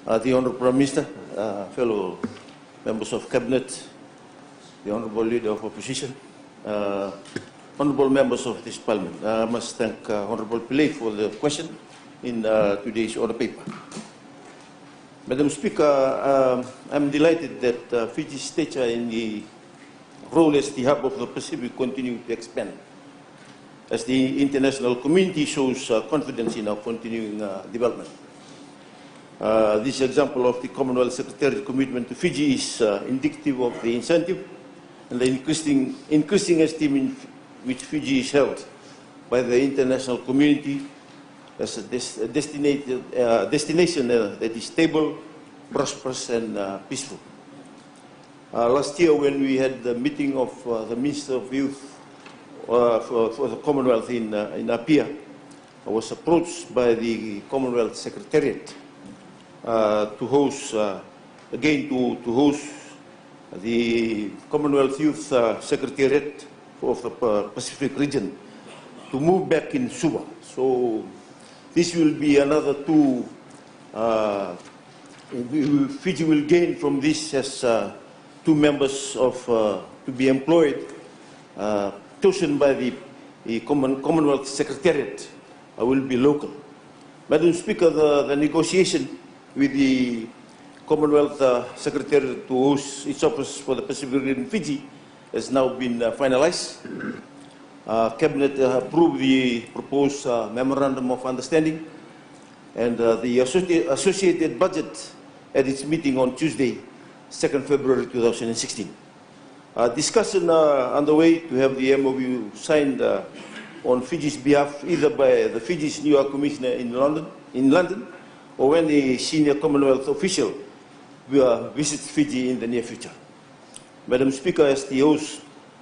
The Honourable Prime Minister, fellow members of Cabinet, the Honourable Leader of Opposition, Honourable members of this Parliament. I must thank Honourable Pillay for the question in today's order paper. Madam Speaker, I'm delighted that Fiji's stature in the role as the hub of the Pacific continues to expand, as the international community shows confidence in our continuing development. This example of the Commonwealth Secretariat commitment to Fiji is indicative of the incentive and the increasing esteem in which Fiji is held by the international community as a destination that is stable, prosperous, and peaceful. Last year, when we had the meeting of the Minister of Youth for the Commonwealth in Apia, I was approached by the Commonwealth Secretariat to host, to host the Commonwealth Youth Secretariat of the Pacific region to move back in Suva. So this will be another two, Fiji will gain from this as two members of, to be employed, chosen by the Commonwealth Secretariat will be local. Madam Speaker, the negotiation with the Commonwealth Secretariat to host its office for the Pacific region in Fiji has now been finalized. Cabinet approved the proposed Memorandum of Understanding, and the associated budget at its meeting on Tuesday, 2nd February 2016. Discussion underway to have the MOU signed on Fiji's behalf, either by the Fiji's new Commissioner in London, or when the senior Commonwealth official will visit Fiji in the near future. Madam Speaker, as the host,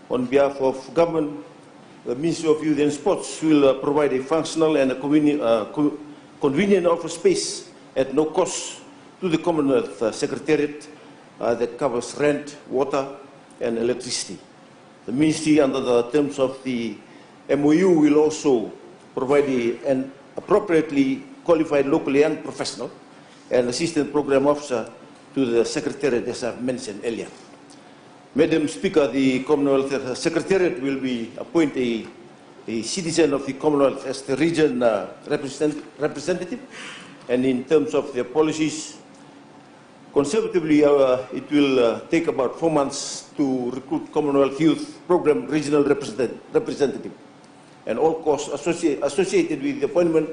on behalf of government, the Ministry of Youth and Sports will provide a functional and a convenient office space at no cost to the Commonwealth Secretariat that covers rent, water, and electricity. The Ministry, under the terms of the MOU, will also provide an appropriately qualified locally and professional and assistant program officer to the Secretariat, as I've mentioned earlier. Madam Speaker, the Commonwealth Secretariat will be appoint a citizen of the Commonwealth as the region representative, and in terms of their policies, conservatively, it will take about 4 months to recruit Commonwealth Youth Program regional representative, and all costs associated with the appointment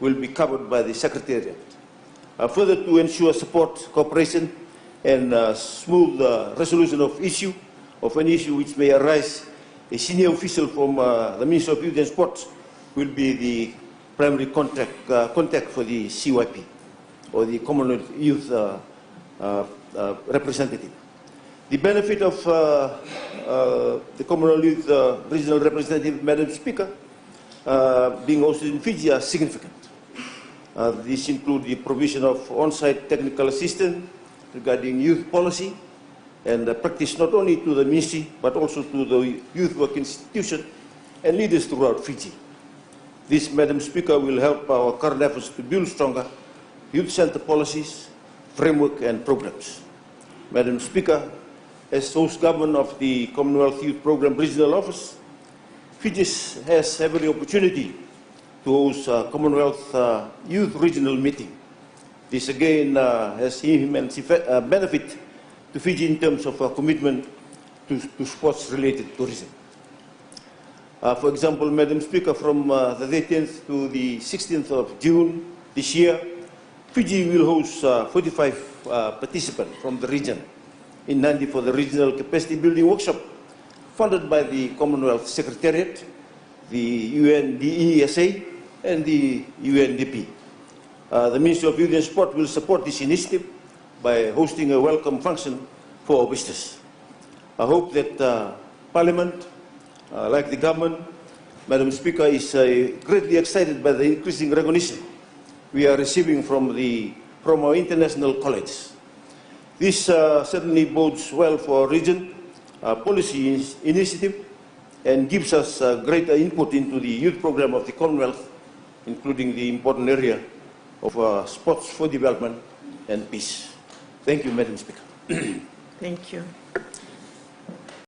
will be covered by the Secretariat. Further, to ensure support, cooperation, and smooth resolution of any issue which may arise, a senior official from the Ministry of Youth and Sports will be the primary contact for the CYP, or the Commonwealth Youth representative. The benefit of the Commonwealth Youth regional representative, Madam Speaker, being hosted in Fiji are significant. This includes the provision of on-site technical assistance regarding youth policy and practice not only to the Ministry but also to the youth work institution and leaders throughout Fiji. This, Madam Speaker, will help our current efforts to build stronger youth centre policies, framework and programs. Madam Speaker, as host government of the Commonwealth Youth Programme Regional Office, Fiji has every opportunity to host Commonwealth Youth Regional Meeting. This again has immense benefit to Fiji in terms of our commitment to sports-related tourism. For example, Madam Speaker, from the 18th to the 16th of June this year, Fiji will host 45 participants from the region in Nadi for the Regional Capacity Building Workshop funded by the Commonwealth Secretariat, the UNDESA, and the UNDP. The Ministry of Youth and Sport will support this initiative by hosting a welcome function for our visitors. I hope that Parliament, like the government, Madam Speaker, is greatly excited by the increasing recognition we are receiving from our international colleagues. This certainly bodes well for our region policy initiative and gives us greater input into the youth program of the Commonwealth, including the important area of sports for development and peace. Thank you, Madam Speaker. Thank you.